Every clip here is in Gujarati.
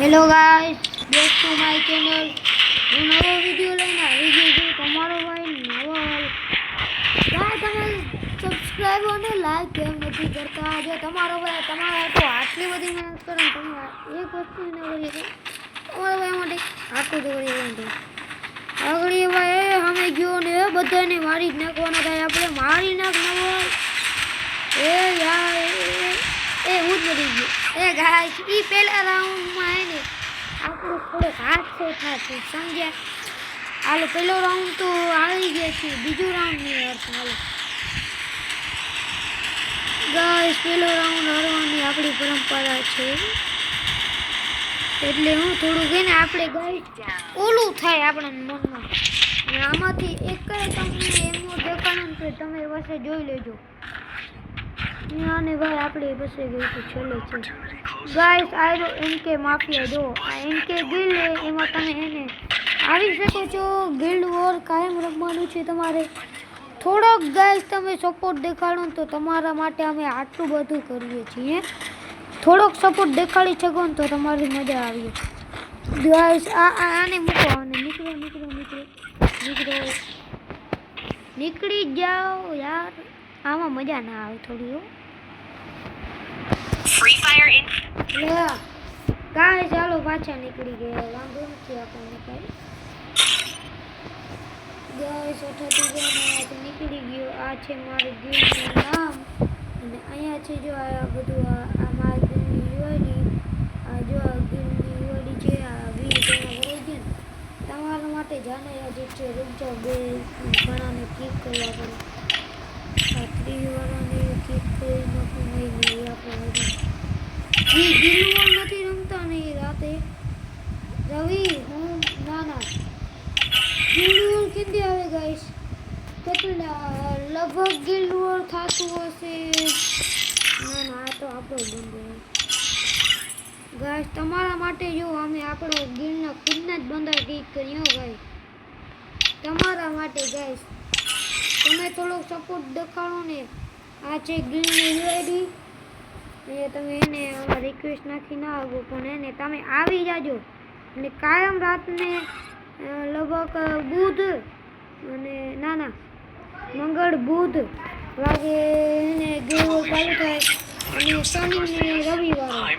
Hello guys, back to my channel. હું નવો વિડીયો લઈને આવી ગયો છું. તમારો ભાઈ નવલ. ગાઈસ, તમે સબસ્ક્રાઇબ અને લાઈક કેમ નથી કરતા? જો તમારો ભાઈ તમારા તો આટલી બધી મહેનત કરે ને તમે એક વસ્તુ ન કરી શકો. તમારા ભાઈ માટે આટલું તો કરી શકો. આગળ ભાઈ અમે ગયો ને બધાને મારી જ નાખવાના થાય. આપણે મારી નાખ નવલ. એ યાર એ હું જ મરી ગયો. એ ગાઈસ, ઈ પહેલા રાઉન્ડમાં હે ને આપણો થોડોક હાથ સે થાતું સમજ્યા. હાલો, પહેલો રાઉન્ડ તો આવી ગયા છે, બીજો રાઉન્ડ નહીં હાલો ગાઈસ. પહેલો રાઉન્ડ હારવાની આપણી પરંપરા છે, એટલે હું થોડુંક હે ને આપણે ગાઈસ ઓલું થાય આપણા મનમાં. અને આમાંથી એક તમને એમનું દેખાડું તો તમે પાસે જોઈ લેજો. અને ભાઈ આપણે બસે ગઈ તો છેલ્લે છે ગાઈસ. આયરો એનકે માફિયા જો આ એનકે ગિલ્ડ એમાં તમે એને આવી શકો છો. ગિલ્ડ વોર કાયમ રમવાનું છે તમારે. થોડોક ગાઈસ તમે સપોર્ટ દેખાડો તો તમારા માટે અમે આટલું બધું કરીએ છીએ. થોડોક સપોર્ટ દેખાડી શકો ને તો તમારી મજા આવી ગાઈસ. આને મૂકો, આને નીકળો નીકળી જાઓ યાર. આમાં મજા ના આવે થોડી. Free Fire in ગાઈસ ચાલો પાછા નીકળી ગયા. વાંધો નથી આપણને કઈ. ગાઈસ 38 નીકળી ગયો. આ છે મારી ગિલ્ડનું નામ અને અહીંયા છે જો આ બધું આ મારી ગિલ્ડની યુઆઈડી. આ જો આ ગિલ્ડની યુઆઈડી છે. આ 20 જણા ભરાઈ ગયા. તમારા માટે જાને આજે છે રૂક જાઓ. બે ઘણાને ક્લિક કરવા પડે. આ 30 વાળાને ક્લિક કરી નાખું. નહીં આપણે ગિલ્ડ નથી રમતા નહીં રાતે રવિ. હું ના ગિલ્ડ વોર કેદી આવે ગાઈસ? કેટલા લગભગ ગિલ્ડ વોર થતું હશે. ના આ તો આપણો બંધો ગાઈસ. તમારા માટે જો અમે આપણો ગિલ્ડના ખુદના જ બંધા ક્લિક કર્યો ગાઈસ. તમારા માટે ગાઈસ તમે થોડોક સપોર્ટ દેખાડો ને. આ છે ગિલ્ડની યુઆઈડી. એ તમે એને રિક્વેસ્ટ નાખી ના આવો પણ એને તમે આવી જાજો. અને કાયમ રાતને લગભગ બુધ અને ના મંગળ બુધ વાગે એને ગેમ ચાલુ થાય અને શનિ ને રવિવારે.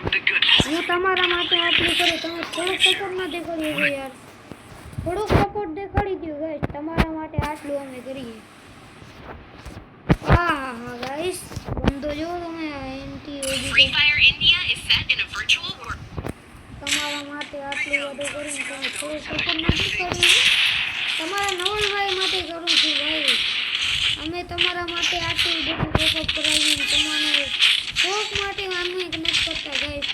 હું તમારા માટે આટલું કરું. તમે થોડોક સપોર્ટ ના દેખાડી દો યાર. થોડોક સપોર્ટ દેખાડી દો ગાઈસ. તમારા માટે આટલું અમે કરીએ. હા ગાઈસ, બંધો જો તમે anti Free Fire India is set in a virtual world. તમારા માટે આટલું બધું કરીને તમે થોડું સપોર્ટ નથી કર્યું. તમારા નવલભાઈ માટે કરું છું ભાઈ. અમે તમારા માટે આટલું બધું સપોર્ટ કરાવીને તમારે શોખ માટે અમે નથી કરતા ગાઈસ.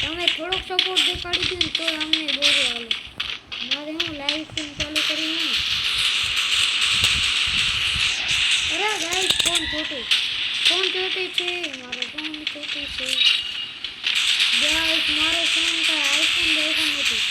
તમે થોડોક સપોર્ટ દેખાડી દો ને તો અમને બોરો હાલો. મારે હું લાઈવ સ્ટ્રીમ ચાલુ કરી ને. અરે ગાઈસ, ફોન છોટે છે મારો. ફોન છોટે છે ગાઈસ. મારો ફોન કાંઈ આઈફોન નથી.